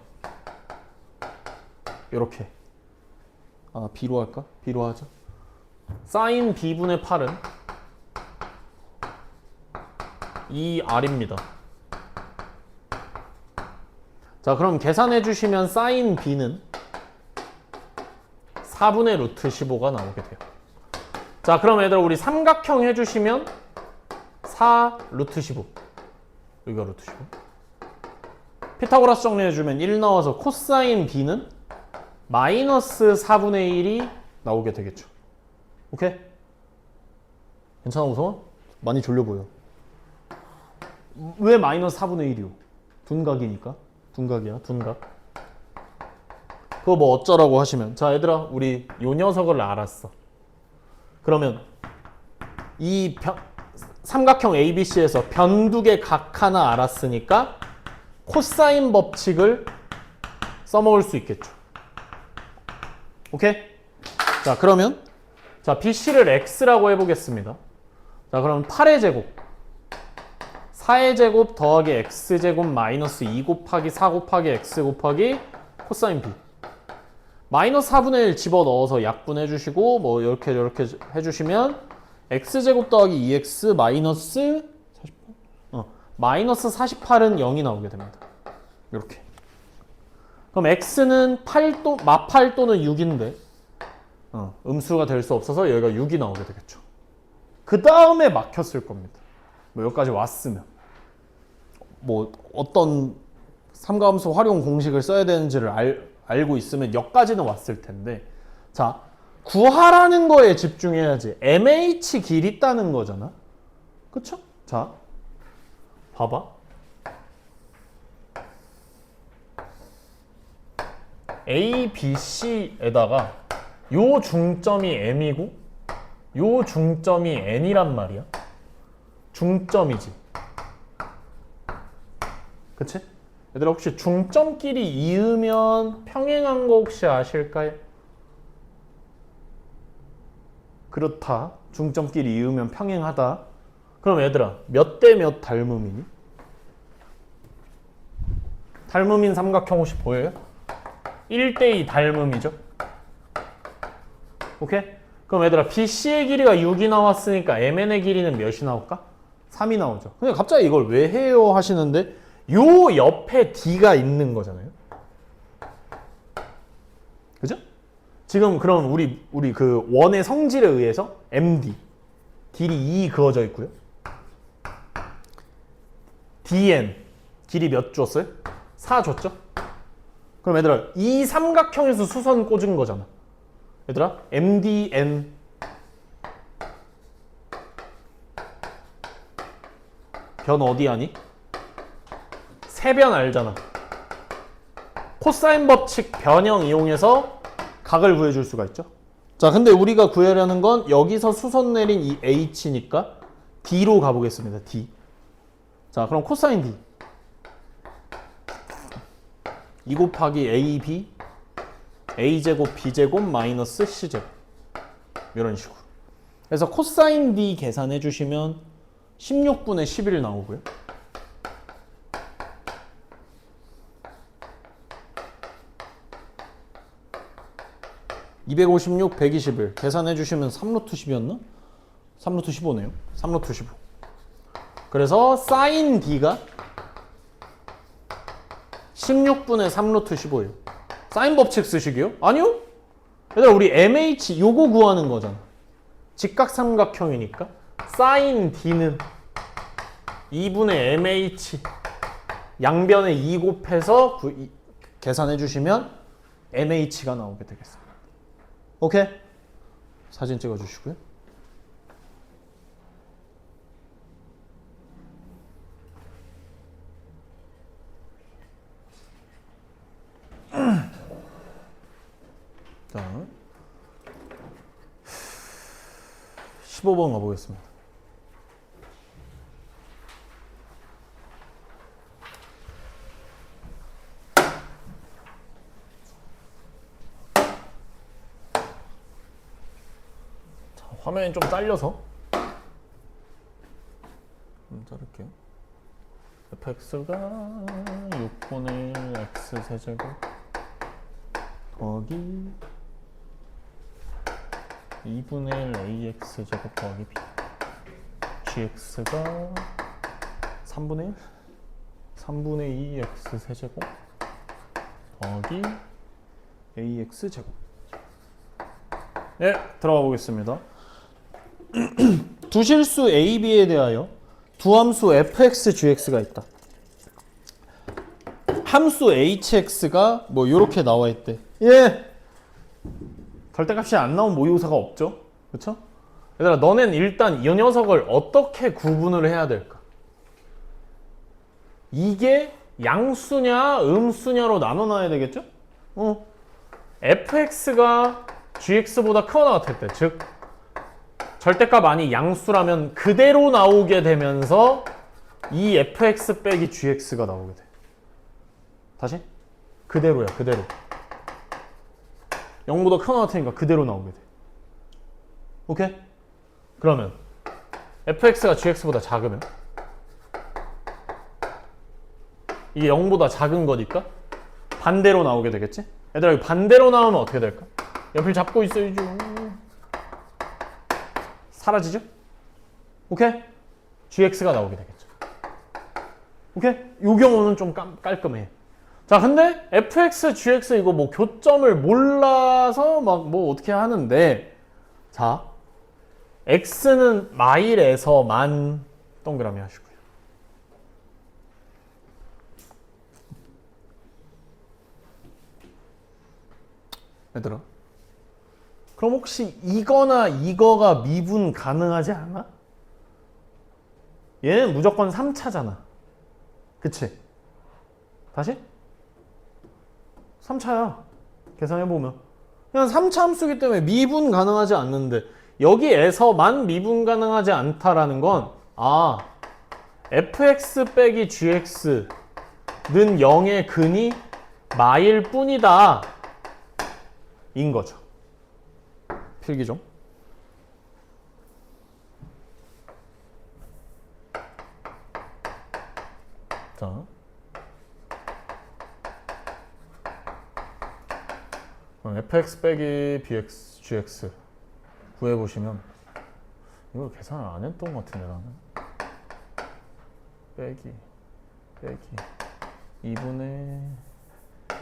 요렇게. 아, B로 할까? B로 하자. 사인 B분의 8은 2R입니다. 자, 그럼 계산해 주시면 사인 B는 4분의 루트 15가 나오게 돼요. 자, 그럼 얘들아, 우리 삼각형 해주시면 4 루트 15. 여기가 루트 15. 피타고라스 정리해주면 1 나와서 코사인 B는 마이너스 4분의 1이 나오게 되겠죠. 오케이? 괜찮아, 우선? 많이 졸려 보여. 왜 마이너스 4분의 1이요? 둔각이니까. 둔각이야, 둔각. 그거 뭐 어쩌라고 하시면. 자, 얘들아, 우리 요 녀석을 알았어. 그러면 이 삼각형 ABC에서 변 두 개 각 하나 알았으니까 코사인 법칙을 써먹을 수 있겠죠. 오케이? 자, 그러면 자, BC를 X라고 해보겠습니다. 자, 그럼 8의 제곱 4의 제곱 더하기 X제곱 마이너스 2 곱하기 4 곱하기 X 곱하기 코사인 B. 마이너스 4분의 1 집어넣어서 약분해 주시고 뭐 이렇게 해주시면 X제곱 더하기 2X 마이너스 48? 마이너스 48은 0이 나오게 됩니다. 이렇게. 그럼 X는 마팔 또는 6인데 음수가 될 수 없어서 여기가 6이 나오게 되겠죠. 그 다음에 막혔을 겁니다. 뭐 여기까지 왔으면 뭐 어떤 삼가함수 활용 공식을 써야 되는지를 알고 있으면 여기까지는 왔을 텐데, 자, 구하라는 거에 집중해야지. MH 길 있다는 거잖아. 그쵸? 자, 봐봐. A, B, C에다가 요 중점이 M이고 요 중점이 N이란 말이야. 중점이지. 그치? 얘들아, 혹시 중점끼리 이으면 평행한 거 혹시 아실까요? 그렇다. 중점끼리 이으면 평행하다. 그럼 얘들아, 몇 대 몇 닮음이니? 닮음인 삼각형 혹시 보여요? 1대2 닮음이죠? 오케이? 그럼 얘들아, BC의 길이가 6이 나왔으니까 MN의 길이는 몇이 나올까? 3이 나오죠. 근데 갑자기 이걸 왜 해요 하시는데 요 옆에 D가 있는 거잖아요. 그죠? 지금 그럼 우리 그 원의 성질에 의해서 MD 길이 2 그어져 있고요. DN 길이 몇 줬어요? 4 줬죠? 그럼 얘들아 이 삼각형에서 수선 꽂은 거잖아. 얘들아 MDN 변 어디 하니? 세변 알잖아. 코사인 법칙 변형 이용해서 각을 구해줄 수가 있죠. 자, 근데 우리가 구하려는 건 여기서 수선 내린 이 H니까 D로 가보겠습니다. D. 자, 그럼 코사인 D 2 곱하기 AB A제곱 B제곱 마이너스 C제곱 이런 식으로. 그래서 코사인 D 계산해 주시면 16분의 11 나오고요. (256) (121) 계산해 주시면 3루트 10이었나? 3루트 15네요. 3루트 15. 그래서 사인 D가 16분의 3루트 15예요. 사인 법칙 쓰시기요? 아니요. 얘들아 우리 MH 요거 구하는 거잖아. 직각삼각형이니까 사인 D는 2분의 MH 양변에 2 곱해서 계산해 주시면 MH가 나오게 되겠습니다. 오케이? 사진 찍어 주시고요. 자, 15번 가보겠습니다. 자, 화면이 좀 잘려서 좀 자를게요. fx가 6분의 x 세제곱 더하기 2분의 ax 제곱 더하기 b gx가 3분의 2 x 세제곱 더하기 ax 제곱. 네, 들어가 보겠습니다. 두 실수 a, b에 대하여 두 함수 fx, gx가 있다. 함수 hx가 뭐 이렇게 나와 있대. 예. 절대값이 안 나온 모의고사가 없죠. 그렇죠? 얘들아 너넨 일단 이 녀석을 어떻게 구분을 해야 될까? 이게 양수냐 음수냐로 나눠놔야 되겠죠? fx가 gx보다 크거나 같을 때, 즉 절대값 아니 양수라면 그대로 나오게 되면서 이 fx 빼기 gx가 나오게 돼. 다시? 그대로야, 그대로. 0보다 크거나 같으니까 그대로 나오게 돼. 오케이? 그러면 fx가 gx보다 작으면 이게 0보다 작은 거니까 반대로 나오게 되겠지? 얘들아 여기 반대로 나오면 어떻게 될까? 옆을 잡고 있어야죠. 사라지죠? 오케이? gx가 나오게 되겠죠. 오케이? 이 경우는 좀 깔끔해. 자, 근데 fx, gx 이거 뭐 교점을 몰라서 막 뭐 어떻게 하는데, 자, x는 마일에서만 동그라미 하시고요. 얘들아, 그럼 혹시 이거나 이거가 미분 가능하지 않아? 얘는 무조건 3차잖아. 그치? 다시? 3차야. 계산해보면. 그냥 3차 함수기 때문에 미분 가능하지 않는데 여기에서만 미분 가능하지 않다라는 건 fx 빼기 gx는 0의 근이 마일 뿐이다 인 거죠. 필기 좀. 자, fx 빼기 bx, gx 구해보시면 이걸 계산을 안 했던 것 같은데 나는. 빼기 2분의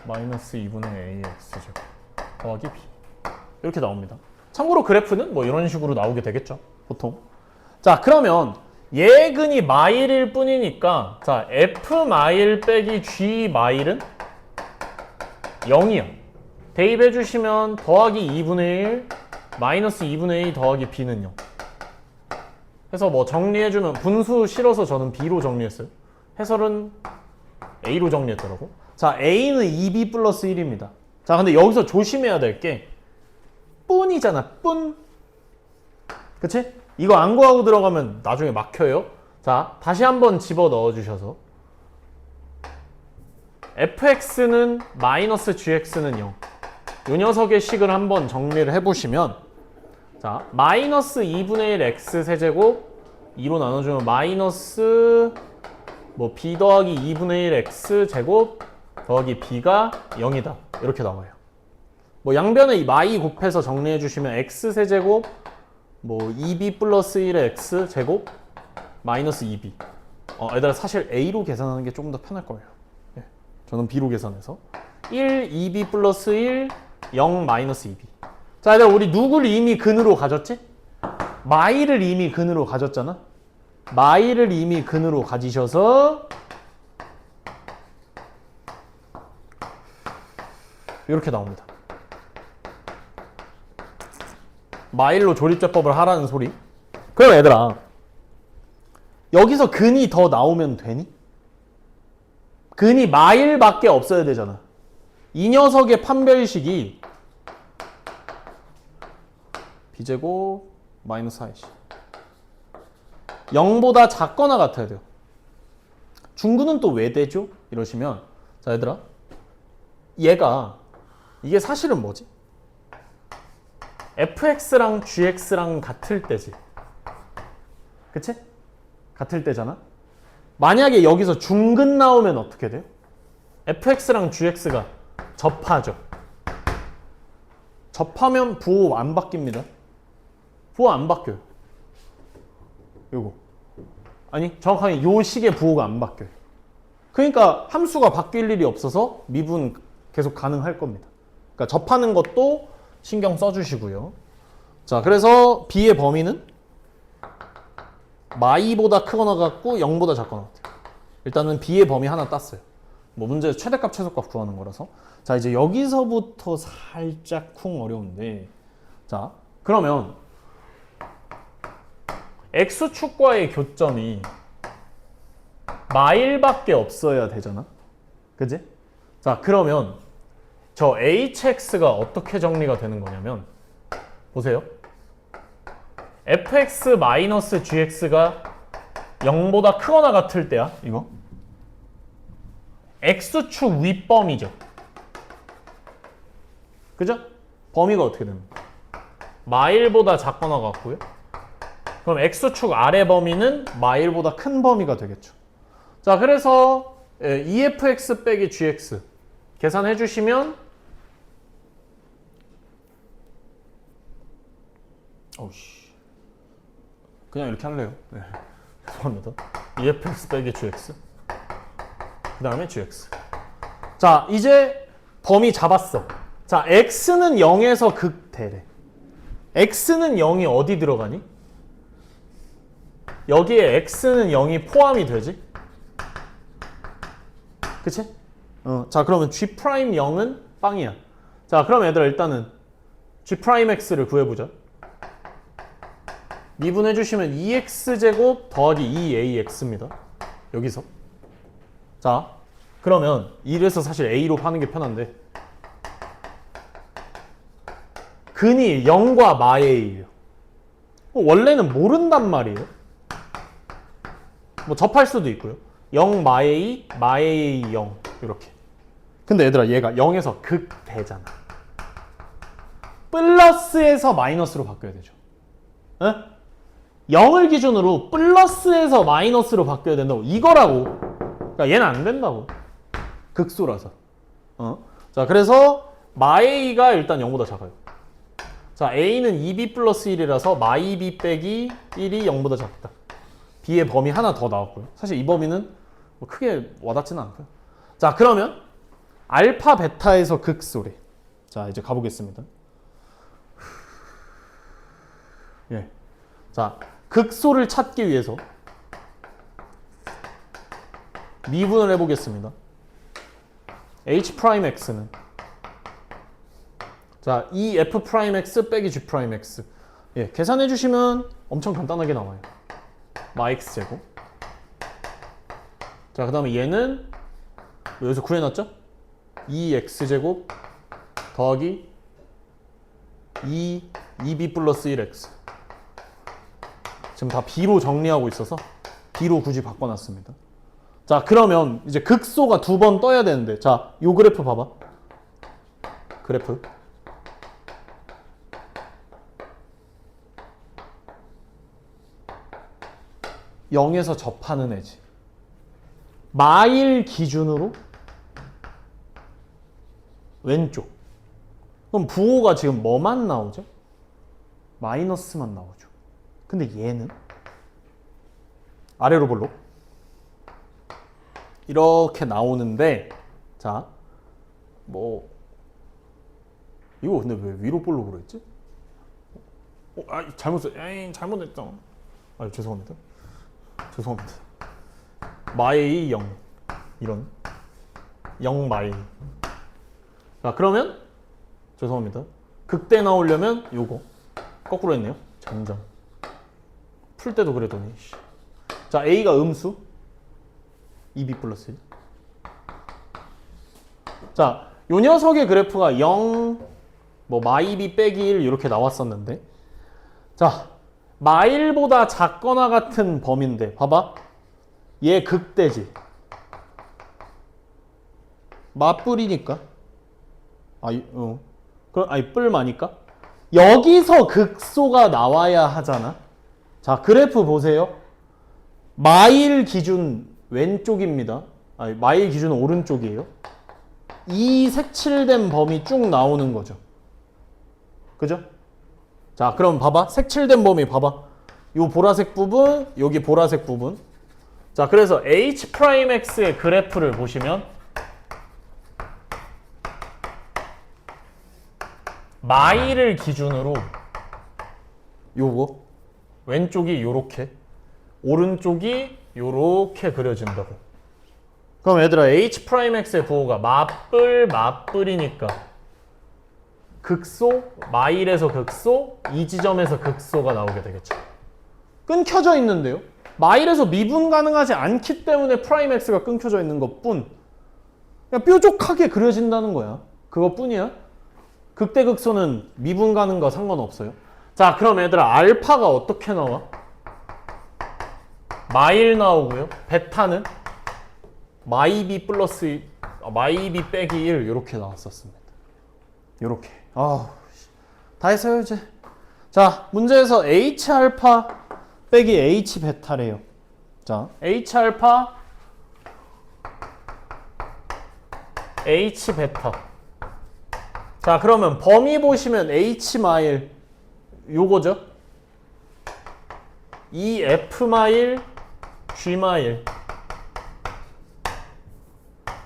마이너스 2분의 AX제곱 더하기 B 이렇게 나옵니다. 참고로 그래프는 뭐 이런 식으로 나오게 되겠죠, 보통. 자, 그러면 예근이 마일일 뿐이니까 자, F 마일 빼기 G 마일은 0이야. 대입해 주시면 더하기 2분의 1 마이너스 2분의 2 더하기 B는 0. 해서 뭐 정리해주면 분수 싫어서 저는 B로 정리했어요. 해설은 A로 정리했더라고. 자, A는 2B 플러스 1입니다. 자, 근데 여기서 조심해야 될 게 뿐이잖아, 뿐. 그치? 이거 안 구하고 들어가면 나중에 막혀요. 자, 다시 한번 집어 넣어 주셔서 fx는 마이너스 gx는 0. 이 녀석의 식을 한번 정리를 해보시면 자, 마이너스 2분의 1 x 세제곱 2로 나눠주면 마이너스 뭐 b 더하기 2분의 1 x 제곱 더하기 b가 0이다. 이렇게 나와요. 뭐 양변에 이 마이 곱해서 정리해 주시면 x 세제곱 뭐 2b 플러스 1의 x 제곱 마이너스 2b. 얘들아 사실 a로 계산하는 게 조금 더 편할 거예요. 네, 저는 b로 계산해서 1, 2b 플러스 1, 0 마이너스 2b. 자, 얘들아 우리 누구를 이미 근으로 가졌지? 마이를 이미 근으로 가졌잖아. 마이를 이미 근으로 가지셔서 이렇게 나옵니다. 마일로 조립제법을 하라는 소리. 그럼 얘들아 여기서 근이 더 나오면 되니? 근이 마일밖에 없어야 되잖아. 이 녀석의 판별식이 b제곱 마이너스 4ac 0보다 작거나 같아야 돼요. 중근은 또 왜 되죠? 이러시면 자 얘들아 얘가 이게 사실은 뭐지? fx랑 gx랑 같을 때지. 그치? 같을 때잖아. 만약에 여기서 중근 나오면 어떻게 돼요? fx랑 gx가 접하죠. 접하면 부호 안 바뀝니다. 부호 안 바뀌어요. 요거. 아니 정확하게 요 식의 부호가 안 바뀌어요. 그러니까 함수가 바뀔 일이 없어서 미분 계속 가능할 겁니다. 그러니까 접하는 것도 신경 써주시고요. 자, 그래서 b의 범위는 마이보다 크거나 같고 0보다 작거나 같아요. 일단은 b의 범위 하나 땄어요. 뭐 문제 최대값 최소값 구하는 거라서. 자, 이제 여기서부터 살짝 쿵 어려운데 자, 그러면 x축과의 교점이 마일밖에 없어야 되잖아. 그지? 자, 그러면 저 hx가 어떻게 정리가 되는 거냐면 보세요. fx-gx가 0보다 크거나 같을 때야. 이거 x축 윗범위죠. 그죠? 범위가 어떻게 됩니까? 마일보다 작거나 같고요. 그럼 x축 아래 범위는 마일보다 큰 범위가 되겠죠. 자, 그래서 efx 빼기 gx 계산해 주시면 어우씨 그냥 이렇게 할래요. 네. 죄송합니다. efx 빼기 gx 그 다음에 gx. 자, 이제 범위 잡았어. 자, x는 0에서 극대래. x는 0이 어디 들어가니? 여기에 x는 0이 포함이 되지? 그치? 자, 그러면 g'0은 빵이야. 자, 그럼 얘들아 일단은 g'x를 구해보자. 미분해주시면 2x제곱 더하기 2ax입니다. 여기서. 자, 그러면 이래서 사실 a로 파는 게 편한데 근이 0과 마에이에요. 원래는 모른단 말이에요. 뭐 접할 수도 있고요. 0 마에이, 마에이 0 이렇게. 근데 얘들아 얘가 0에서 극대잖아. 플러스에서 마이너스로 바뀌어야 되죠. 에? 0을 기준으로 플러스에서 마이너스로 바뀌어야 된다고. 이거라고. 그러니까 얘는 안 된다고. 극소라서. 자, 그래서 마A가 일단 0보다 작아요. 자, A는 2B 플러스 1이라서 마이B 빼기 1이 0보다 작다. B의 범위 하나 더 나왔고요. 사실 이 범위는 뭐 크게 와닿지는 않고요. 자, 그러면 알파 베타에서 극소래. 자, 이제 가보겠습니다. 예. 자, 극소를 찾기 위해서 미분을 해보겠습니다. H'X는 자, EF'X 빼기 G'X. 예, 계산해 주시면 엄청 간단하게 나와요. 마X제곱. 자, 그 다음에 얘는 여기서 구해놨죠? 2X제곱 더하기 2B 플러스 1X. 지금 다 B로 정리하고 있어서 B로 굳이 바꿔놨습니다. 자, 그러면 이제 극소가 두 번 떠야 되는데, 자, 요 그래프 봐봐. 그래프. (0에서) 접하는 애지. 마일 기준으로 왼쪽. 그럼 부호가 지금 뭐만 나오죠? 마이너스만 나오죠. 근데 얘는 아래로 볼록 이렇게 나오는데, 자, 뭐 이거 근데 왜 위로 볼록으로 했지? 잘못했죠. 죄송합니다. 마이 0 이런 0 마이. 자, 그러면 죄송합니다. 극대 나오려면 요거 거꾸로 했네요. 정정. 풀 때도 그랬더니. 자, A가 음수 2B 플러스 1. 자, 요 녀석의 그래프가 0 뭐 마이B 빼기 1 이렇게 나왔었는데, 자, 마일보다 작거나 같은 범위인데 봐봐. 얘 극대지. 맞뿔이니까. 그럼 뿔마니까. 여기서 극소가 나와야 하잖아. 자, 그래프 보세요. 마일 기준 왼쪽입니다. 마일 기준은 오른쪽이에요. 이 색칠된 범위 쭉 나오는 거죠. 그죠? 자, 그럼 봐봐. 색칠된 범위 봐봐. 요 보라색 부분, 여기 보라색 부분. 자, 그래서 H'X의 그래프를 보시면 마일을 기준으로 요거 왼쪽이 요렇게, 오른쪽이 요렇게 그려진다고. 그럼 얘들아, H'X의 부호가 맞뿔이니까 극소, 마일에서 극소, 이 지점에서 극소가 나오게 되겠죠. 끊겨져 있는데요. 마일에서 미분 가능하지 않기 때문에 프라임 X가 끊겨져 있는 것뿐. 그냥 뾰족하게 그려진다는 거야. 그것뿐이야. 극대극소는 미분 가는 거 상관없어요. 자, 그럼 얘들아, 알파가 어떻게 나와? 마일 나오고요. 베타는 마이B 플러스 마이B 빼기 1 이렇게 나왔었습니다. 이렇게. 다 했어요 이제. 자, 문제에서 H알파 빼기 H베타래요. 자, H알파 H베타. 자, 그러면 범위 보시면 H마일 요거죠. 이 F마일 G마일.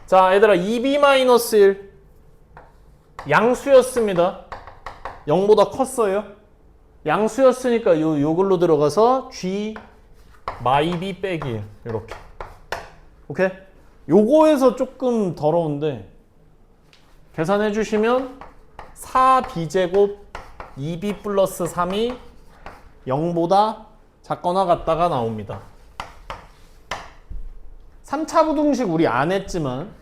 자, 얘들아, 2B-1 양수였습니다. 0보다 컸어요. 양수였으니까 요걸로 들어가서 G 마이B 빼기 1 이렇게. 오케이? 요거에서 조금 더러운데 계산해 주시면 4B제곱 2B 플러스 3이 0보다 작거나 같다가 나옵니다. 3차 부등식 우리 안 했지만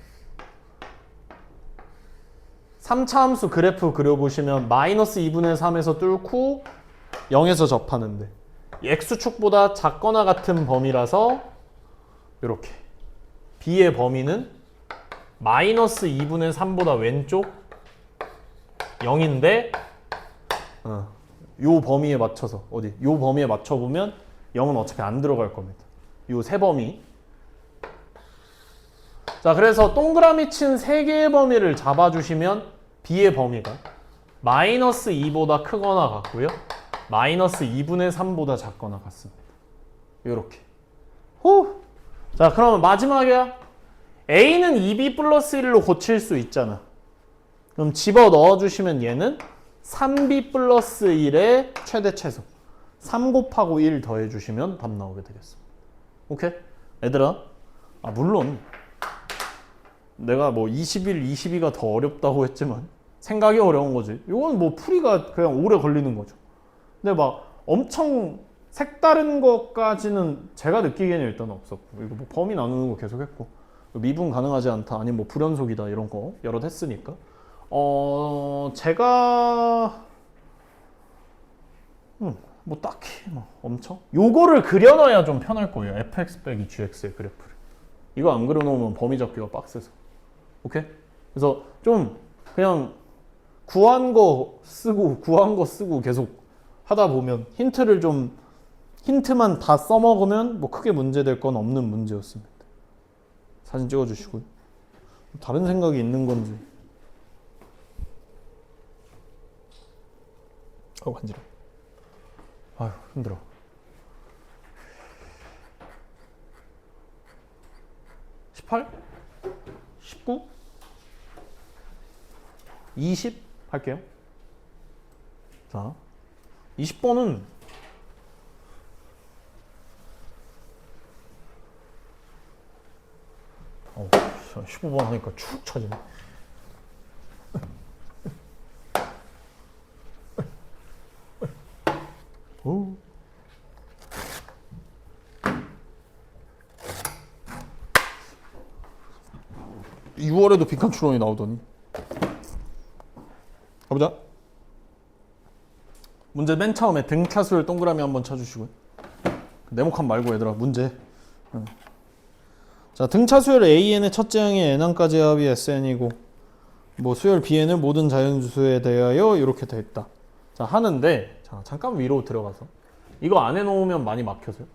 3차 함수 그래프 그려보시면 마이너스 2분의 3에서 뚫고 0에서 접하는데 x축보다 작거나 같은 범위라서 이렇게 b의 범위는 마이너스 2분의 3보다 왼쪽 0인데 요 범위에 맞춰서 요 범위에 맞춰보면 0은 어차피 안 들어갈 겁니다. 요 세 범위. 자, 그래서 동그라미 친 3개의 범위를 잡아주시면 b의 범위가 마이너스 2보다 크거나 같고요. 마이너스 2분의 3보다 작거나 같습니다. 이렇게. 후. 자, 그러면 마지막이야. A는 2B 플러스 1로 고칠 수 있잖아. 그럼 집어 넣어주시면 얘는 3B 플러스 1의 최대 최소. 3 곱하고 1 더해주시면 답 나오게 되겠습니다. 오케이? 얘들아, 물론 내가 뭐 21, 22가 더 어렵다고 했지만 생각이 어려운 거지. 이건 뭐 풀이가 그냥 오래 걸리는 거죠. 근데 막 엄청 색다른 것까지는 제가 느끼기에는 일단 없었고, 이거 뭐 범위 나누는 거 계속 했고, 미분 가능하지 않다, 아니면 뭐 불연속이다 이런 거 여러 했으니까 제가 뭐 딱히 뭐 엄청 요거를 그려놔야 좀 편할 거예요. fx 빼기 gx의 그래프를. 이거 안 그려놓으면 범위 잡기가 빡세서. 오케이? 그래서 좀 그냥 구한 거 쓰고 계속 하다 보면 힌트만 다 써먹으면 뭐 크게 문제될 건 없는 문제였습니다. 사진 찍어주시고요. 다른 생각이 있는 건지. 간지러워. 아휴, 힘들어. 18? 19? 20 할게요. 자, 20번은 15번 하니까 축 처지네. 오. 6월에도 빈칸 추론이 나오더니. 가보자. 문제 맨 처음에 등차수를 동그라미 한번 쳐주시고요. 네모칸 말고 얘들아, 문제. 자, 등차 수열 AN의 첫째 항의 n항까지 합이 SN이고 뭐 수열 BN은 모든 자연수에 대하여 이렇게 돼 있다. 자, 하는데 자, 잠깐 위로 들어가서 이거 안 해놓으면 많이 막혀서요.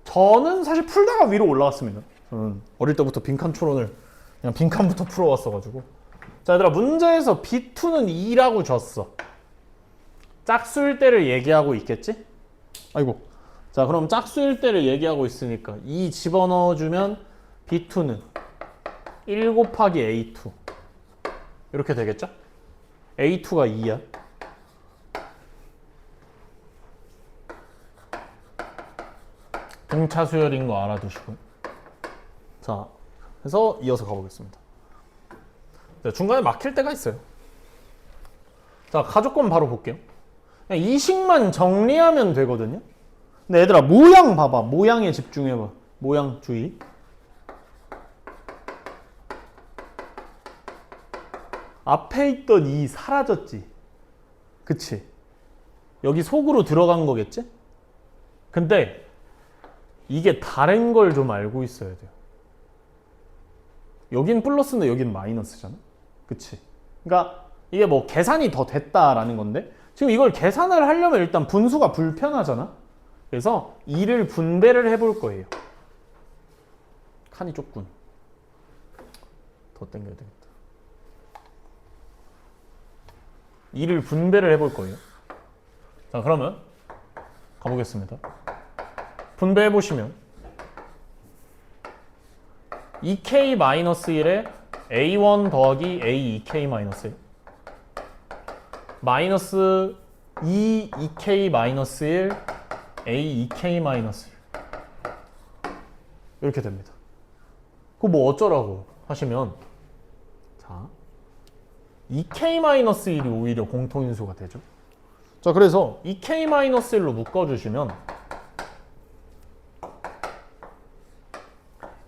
저는 사실 풀다가 위로 올라왔습니다. 저는 어릴 때부터 빈칸 추론을 그냥 빈칸부터 풀어왔어가지고. 자, 얘들아, 문제에서 B2는 2라고 줬어. 짝수일 때를 얘기하고 있겠지? 아이고. 자, 그럼 짝수일 때를 얘기하고 있으니까 2 집어넣어주면 B2는 1 곱하기 A2 이렇게 되겠죠? A2가 2야. 등차 수열인 거 알아두시고. 자, 그래서 이어서 가보겠습니다. 네, 중간에 막힐 때가 있어요. 자, 가족권 바로 볼게요. 그냥 이 식만 정리하면 되거든요. 근데 얘들아, 모양 봐봐. 모양에 집중해봐. 모양 주의. 앞에 있던 이 사라졌지. 그치? 여기 속으로 들어간 거겠지? 근데 이게 다른 걸 좀 알고 있어야 돼요. 여긴 플러스인데 여긴 마이너스잖아. 그치? 그러니까 이게 뭐 계산이 더 됐다라는 건데, 지금 이걸 계산을 하려면 일단 분수가 불편하잖아. 그래서 2를 분배를 해볼 거예요. 칸이 좁군. 더 당겨야 되겠다. 2를 분배를 해볼 거예요. 자, 그러면 가보겠습니다. 분배해보시면 2k-1에 a1 더하기 a2k-1 마이너스 2k-1 a2k-1 이렇게 됩니다. 그거 뭐 어쩌라고 하시면, 자, 2k-1이 오히려 공통인수가 되죠. 자, 그래서 2k-1로 묶어주시면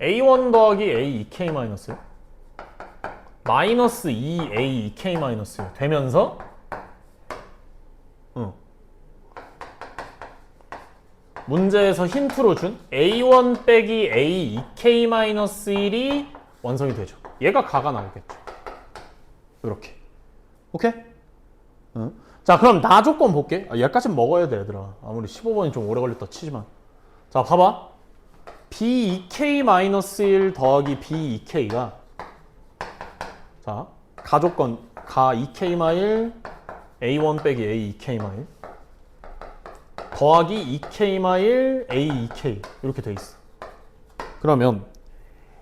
a1 더하기 a2k-요 마이너스 2a2k-요 되면서 문제에서 힌트로 준 a1 빼기 a2k-1이 완성이 되죠. 얘가 가가 나오겠죠. 이렇게. 오케이? 자, 그럼 나 조건 볼게. 얘까지는 먹어야 돼, 얘들아. 아무리 15번이 좀 오래 걸렸다 치지만. 자, 봐봐. b2k-1 더하기 b2k가, 자, 가조건 가 2k-1 a1 빼기 a2k-1 더하기 2k-1 a2k 이렇게 돼 있어. 그러면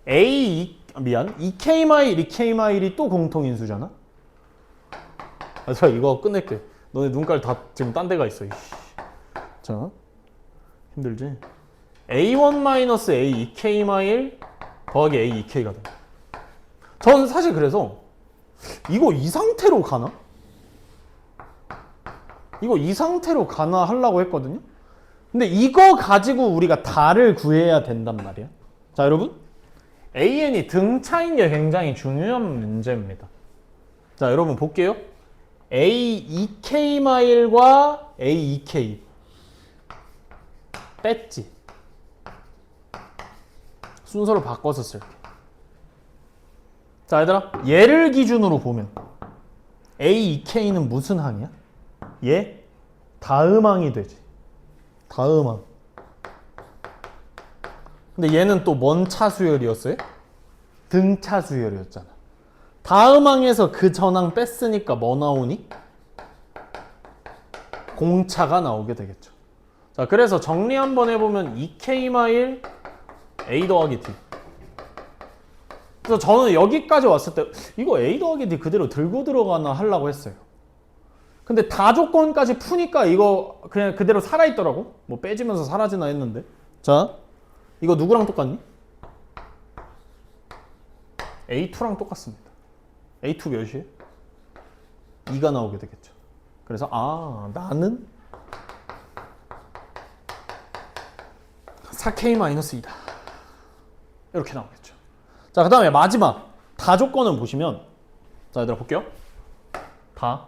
미안 2K 마일 2K 마일이 또 공통인수잖아. 자 이거 끝낼게. 너네 눈깔 다 지금 딴 데가 있어. 자 힘들지? A1 마이너스 A 2K 마일 더하기 A 2K가 돼. 전 사실 그래서 이거 이 상태로 가나? 이거 이 상태로 가나 하려고 했거든요. 근데 이거 가지고 우리가 다를 구해야 된단 말이야. 자 여러분 AN이 등차인 게 굉장히 중요한 문제입니다. 자 여러분 볼게요. A 2K 마일과 A 2K 뺐지. 순서를 바꿔서 쓸게. 자 얘들아 얘를 기준으로 보면 A 2K는 무슨 항이야? 얘 다음항이 되지. 다음항. 근데 얘는 또 뭔 차수열이었어요? 등차수열이었잖아. 다음항에서 그 전항 뺐으니까 뭐 나오니? 공차가 나오게 되겠죠. 자 그래서 정리 한번 해보면 2K 마일 A 더하기 D. 그래서 저는 여기까지 왔을 때 이거 A 더하기 D 그대로 들고 들어가나 하려고 했어요. 근데 다 조건까지 푸니까 이거 그냥 그대로 살아있더라고. 뭐 빼지면서 사라지나 했는데. 자 이거 누구랑 똑같니? A2랑 똑같습니다. A2 몇이에요? 2가 나오게 되겠죠. 그래서 나는 4K-2다 이렇게 나오겠죠. 자 그 다음에 마지막 다 조건은 보시면 자 얘들아 볼게요. 다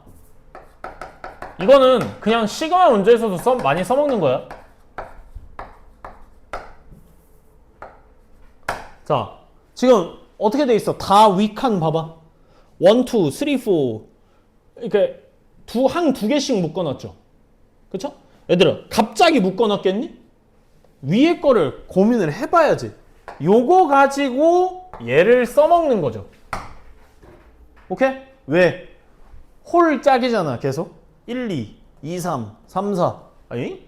이거는 그냥 시그마 문제에서도 많이 써먹는 거야. 자 지금 어떻게 돼 있어? 다 위칸 봐봐. 1, 2, 3, 4 이렇게 항 두 개씩 묶어놨죠. 그쵸? 얘들아 갑자기 묶어놨겠니? 위에 거를 고민을 해봐야지. 요거 가지고 얘를 써먹는 거죠. 오케이? 왜? 홀 짝이잖아 계속. 1, 2, 2, 3, 3, 4 아니?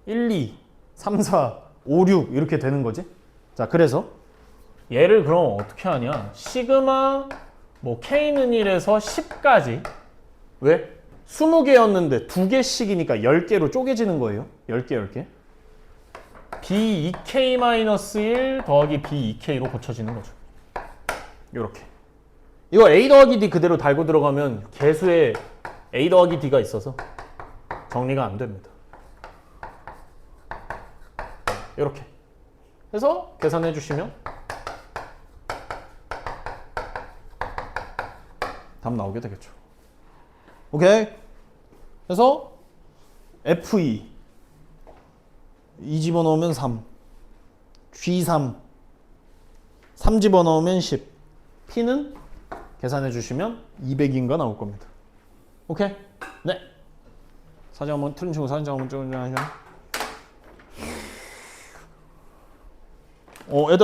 1, 2, 3, 4, 5, 6 이렇게 되는 거지. 자 그래서 얘를 그럼 어떻게 하냐? 시그마 뭐 K는 1에서 10까지 왜? 20개였는데 2개씩이니까 10개로 쪼개지는 거예요. 10개 10개. B2K-1 더하기 B2K로 고쳐지는 거죠. 요렇게. 이거 A 더하기 D 그대로 달고 들어가면 개수에 A 더하기 D가 있어서 정리가 안 됩니다. 요렇게 해서 계산해 주시면 답 나오게 되겠죠. 오케이? 그래서 F2 2 집어넣으면 3 G3 3 집어넣으면 10 P는 계산해 주시면 200인가 나올 겁니다. 오케이? 네. 사진 한번 틀린 친구 사진 한번 찍어주세요. 얘들아